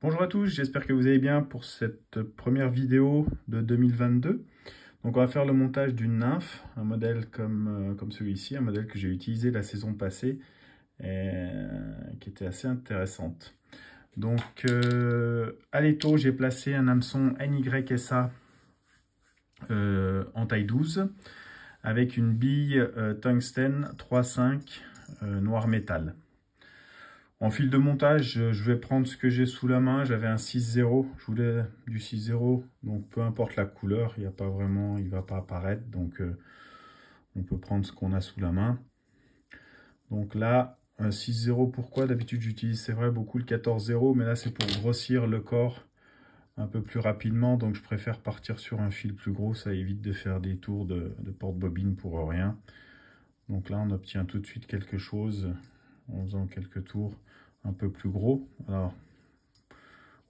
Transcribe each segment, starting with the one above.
Bonjour à tous, j'espère que vous allez bien pour cette première vidéo de 2022. Donc on va faire le montage d'une nymphe, un modèle comme celui-ci, un modèle que j'ai utilisé la saison passée et qui était assez intéressante. Donc à l'étau, j'ai placé un hameçon NYSA en taille 12 avec une bille tungstène 3,5 noir métal. En fil de montage, je vais prendre ce que j'ai sous la main. J'avais un 6-0, je voulais du 6-0, donc peu importe la couleur, il ne va pas apparaître, donc on peut prendre ce qu'on a sous la main. Donc là, un 6-0, pourquoi? D'habitude j'utilise, c'est vrai, beaucoup le 14-0, mais là c'est pour grossir le corps un peu plus rapidement, donc je préfère partir sur un fil plus gros, ça évite de faire des tours de porte-bobine pour rien. Donc là on obtient tout de suite quelque chose en faisant quelques tours un peu plus gros. Alors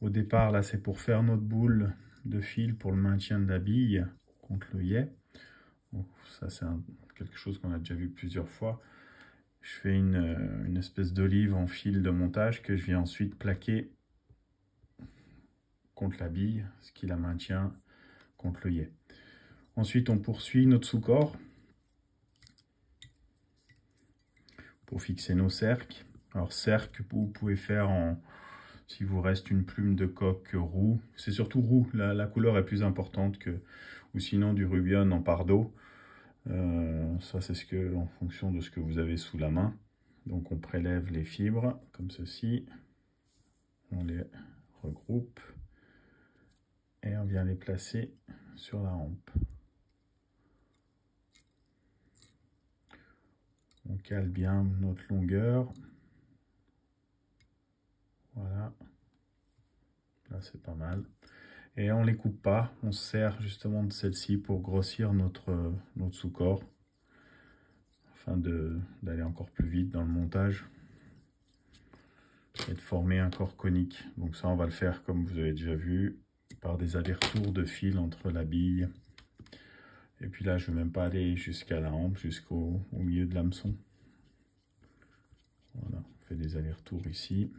au départ là c'est pour faire notre boule de fil pour le maintien de la bille contre l'œillet. Bon, ça c'est quelque chose qu'on a déjà vu plusieurs fois. Je fais une espèce d'olive en fil de montage que je viens ensuite plaquer contre la bille, ce qui la maintient contre l'œillet. Ensuite on poursuit notre sous-corps pour fixer nos cercles. Alors cercle, vous pouvez faire si vous reste une plume de coque roux, c'est surtout roux, la couleur est plus importante que, ou sinon du rubion en pardo. Ça c'est en fonction de ce que vous avez sous la main. Donc on prélève les fibres comme ceci, on les regroupe et on vient les placer sur la rampe. On cale bien notre longueur. Voilà, là c'est pas mal. Et on ne les coupe pas, on se sert justement de celle-ci pour grossir notre sous-corps, afin d'aller encore plus vite dans le montage et de former un corps conique. Donc ça on va le faire comme vous avez déjà vu, par des allers-retours de fil entre la bille. Et puis là je ne vais même pas aller jusqu'à la hampe, jusqu'au milieu de l'hameçon. Voilà, on fait des allers-retours ici.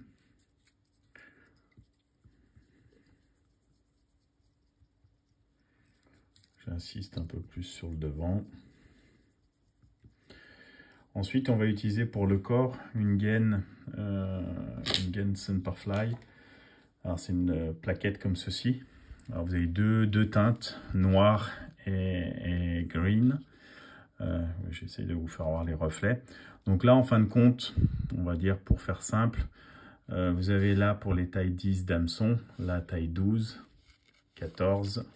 J'insiste un peu plus sur le devant. Ensuite, on va utiliser pour le corps une gaine Semperfli. Alors, c'est une plaquette comme ceci. Alors, vous avez deux teintes, noir et green. J'essaie de vous faire voir les reflets. Donc là, en fin de compte, on va dire pour faire simple, vous avez là pour les tailles 10 d'hameçon, la taille 12, 14,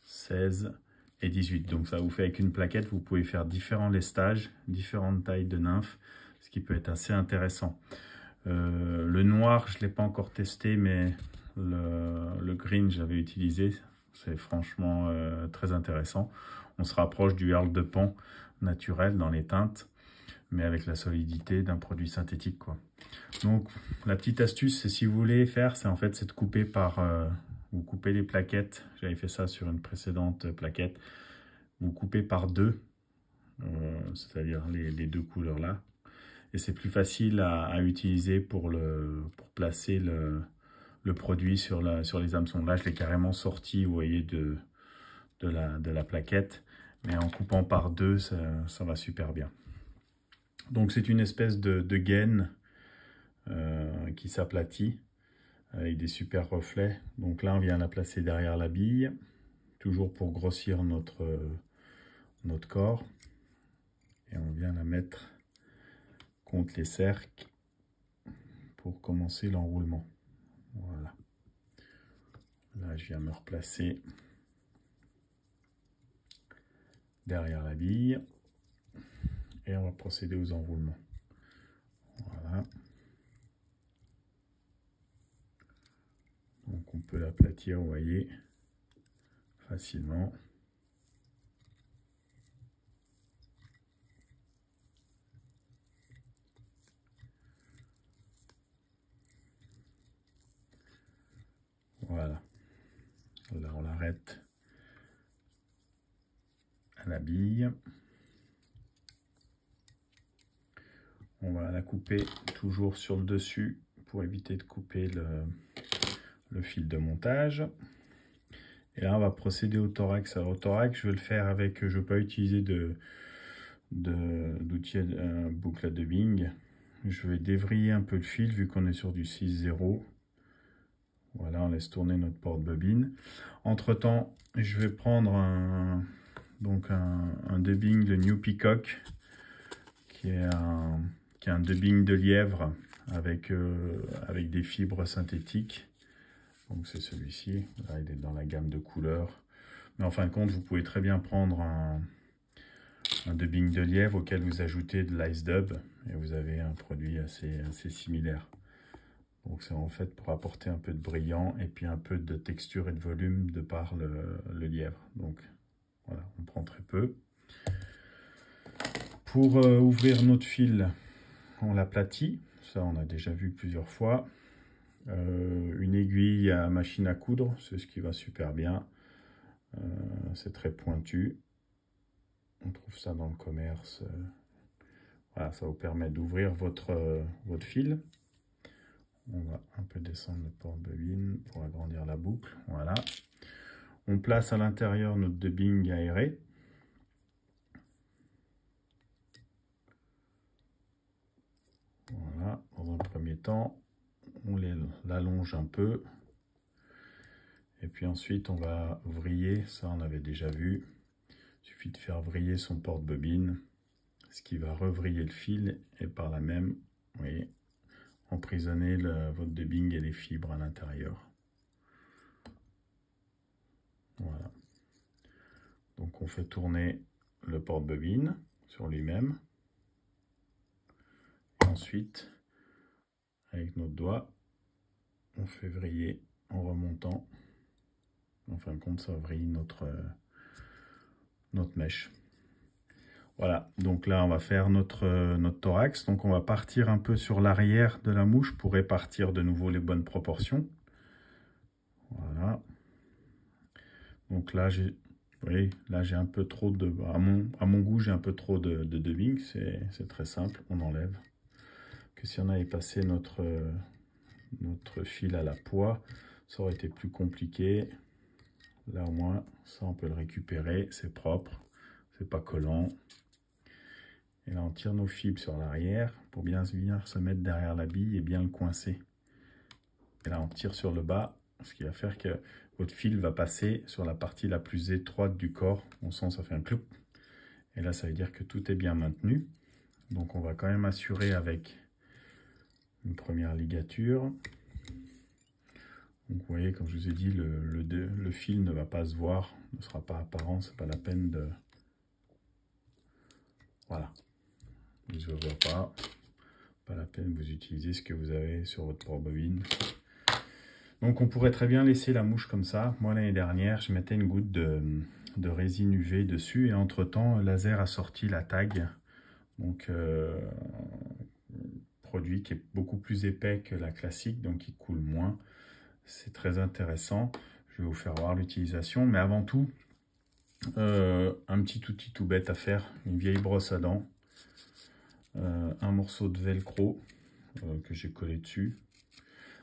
16 et 18. Donc ça vous fait avec une plaquette, vous pouvez faire différents lestages, différentes tailles de nymphes, ce qui peut être assez intéressant. Le noir, je ne l'ai pas encore testé, mais le green, j'avais utilisé. C'est franchement très intéressant. On se rapproche du Earl de Pan naturel dans les teintes, mais avec la solidité d'un produit synthétique, quoi. Donc la petite astuce, c'est si vous voulez faire, c'est de couper par... vous coupez les plaquettes, j'avais fait ça sur une précédente plaquette, vous coupez par deux, c'est-à-dire les deux couleurs là, et c'est plus facile à utiliser pour placer le produit sur les hameçons. Là je l'ai carrément sorti, vous voyez, de la plaquette, mais en coupant par deux, ça va super bien. Donc c'est une espèce de gaine qui s'aplatit avec des super reflets. Donc là on vient la placer derrière la bille, toujours pour grossir notre corps, et on vient la mettre contre les cercles pour commencer l'enroulement. Voilà, là je viens me replacer derrière la bille et on va procéder aux enroulements. Voilà, donc on peut l'aplatir, vous voyez, facilement. Voilà, là on l'arrête à la bille. On va la couper toujours sur le dessus pour éviter de couper le fil de montage. Et là, on va procéder au thorax. Alors, au thorax, je vais le faire avec, je ne vais pas utiliser d'outil boucle à dubbing. Je vais dévriller un peu le fil vu qu'on est sur du 6-0. Voilà, on laisse tourner notre porte-bobine. Entre-temps, je vais prendre un dubbing, le New Peacock, qui est un dubbing de lièvre avec des fibres synthétiques. Donc c'est celui-ci, là il est dans la gamme de couleurs. Mais en fin de compte, vous pouvez très bien prendre un dubbing de lièvre auquel vous ajoutez de l'ice dub et vous avez un produit assez similaire. Donc c'est en fait pour apporter un peu de brillant et puis un peu de texture et de volume de par le lièvre. Donc voilà, on prend très peu. Pour ouvrir notre fil, on l'aplatit. Ça on a déjà vu plusieurs fois. Une aiguille à machine à coudre, c'est ce qui va super bien. C'est très pointu. On trouve ça dans le commerce. Voilà, ça vous permet d'ouvrir votre fil. On va un peu descendre le porte-bobine pour agrandir la boucle. Voilà. On place à l'intérieur notre dubbing aéré. Voilà. Dans un premier temps, on l'allonge un peu. Et puis ensuite, on va vriller. Ça, on avait déjà vu. Il suffit de faire vriller son porte-bobine, ce qui va revriller le fil et par là même, vous voyez, emprisonner votre dubbing et les fibres à l'intérieur. Voilà. Donc on fait tourner le porte-bobine sur lui-même. Ensuite, avec notre doigt, on fait vriller en remontant. En fin de compte, ça vrille notre mèche. Voilà, donc là on va faire notre thorax. Donc on va partir un peu sur l'arrière de la mouche pour répartir de nouveau les bonnes proportions. Voilà. Donc là j'ai, vous voyez, là j'ai un peu trop de, à mon goût j'ai un peu trop de dubbing. C'est très simple, on enlève. Que si on avait passé notre fil à la poix, ça aurait été plus compliqué. Là au moins, ça on peut le récupérer, c'est propre, c'est pas collant. Et là, on tire nos fibres sur l'arrière pour bien venir se mettre derrière la bille et bien le coincer. Et là, on tire sur le bas, ce qui va faire que votre fil va passer sur la partie la plus étroite du corps. On sent, ça fait un cloup. Et là, ça veut dire que tout est bien maintenu. Donc, on va quand même assurer avec une première ligature. Donc, vous voyez, comme je vous ai dit, le fil ne va pas se voir, ne sera pas apparent. C'est pas la peine de... Voilà. Il ne se voit pas la peine, vous utilisez ce que vous avez sur votre porte-bobine. Donc on pourrait très bien laisser la mouche comme ça. Moi l'année dernière, je mettais une goutte de résine UV dessus et entre temps, Laser a sorti la tag. Donc produit qui est beaucoup plus épais que la classique, donc qui coule moins. C'est très intéressant. Je vais vous faire voir l'utilisation, mais avant tout, un petit outil tout bête à faire, une vieille brosse à dents. Un morceau de velcro que j'ai collé dessus,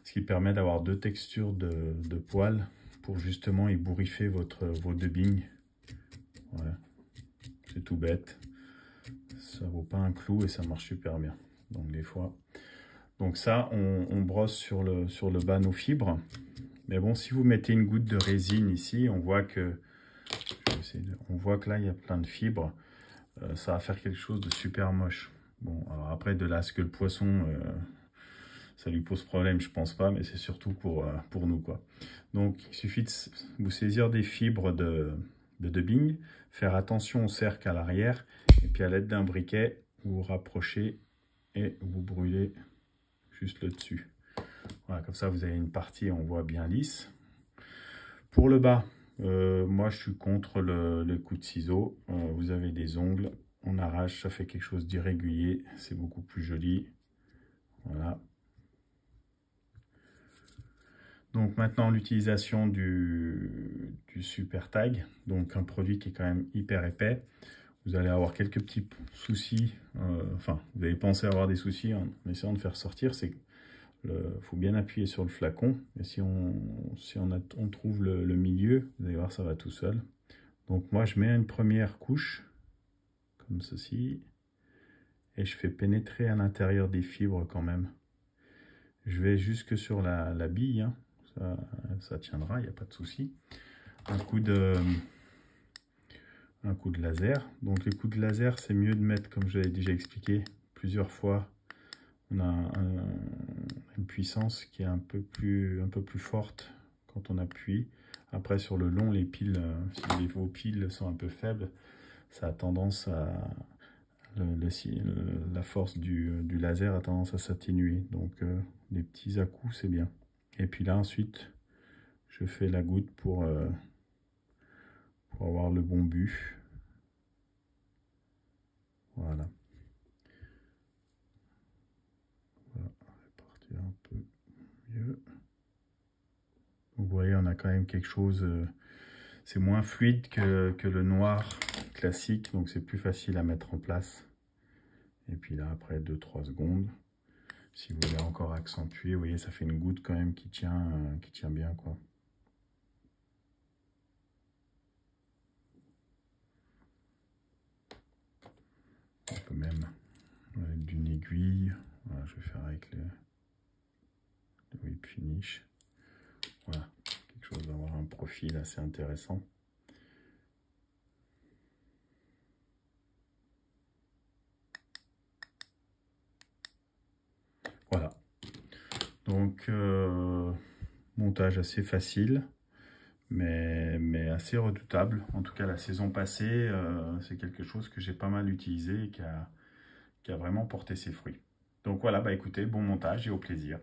ce qui permet d'avoir deux textures de poils pour justement ébouriffer vos dubbings. Voilà. C'est tout bête, ça vaut pas un clou et ça marche super bien. Donc des fois, donc ça on brosse sur le bas nos fibres, mais bon, si vous mettez une goutte de résine ici, on voit que là il y a plein de fibres, ça va faire quelque chose de super moche. Bon, alors après, de là, ce que le poisson, ça lui pose problème, je pense pas, mais c'est surtout pour nous, quoi. Donc, il suffit de vous saisir des fibres de dubbing, faire attention au cercle à l'arrière, et puis à l'aide d'un briquet, vous rapprochez et vous brûlez juste le dessus. Voilà, comme ça, vous avez une partie, on voit bien lisse. Pour le bas, moi, je suis contre le coup de ciseau. Vous avez des ongles. On arrache, ça fait quelque chose d'irrégulier, c'est beaucoup plus joli. Voilà. Donc maintenant l'utilisation du Super Tag, donc un produit qui est quand même hyper épais. Vous allez avoir quelques petits soucis, enfin vous allez penser avoir des soucis en essayant de faire sortir, c'est faut bien appuyer sur le flacon. Et si on trouve le milieu, vous allez voir, ça va tout seul. Donc moi, je mets une première couche, comme ceci. Et je fais pénétrer à l'intérieur des fibres quand même. Je vais jusque sur la bille, hein. Ça tiendra, il n'y a pas de souci. Un coup de laser. Donc les coups de laser, c'est mieux de mettre, comme je l'avais déjà expliqué plusieurs fois, on a une puissance qui est un peu plus forte quand on appuie. Après sur le long, les piles, si vos piles sont un peu faibles, ça a tendance à... la force du laser a tendance à s'atténuer. Donc des petits à-coups, c'est bien. Et puis là ensuite, je fais la goutte pour avoir le bon but. Voilà. Voilà, on va partir un peu mieux. Donc vous voyez, on a quand même quelque chose, c'est moins fluide que le noir classique, donc c'est plus facile à mettre en place. Et puis là, après 2-3 secondes, si vous voulez encore accentuer, vous voyez, ça fait une goutte quand même qui tient bien, quoi. On peut même avec d'une aiguille. Voilà, je vais faire avec le whip finish. Voilà, quelque chose d'avoir un profil assez intéressant. Voilà. Donc, montage assez facile, mais assez redoutable. En tout cas, la saison passée, c'est quelque chose que j'ai pas mal utilisé et qui a vraiment porté ses fruits. Donc voilà, bah écoutez, bon montage et au plaisir.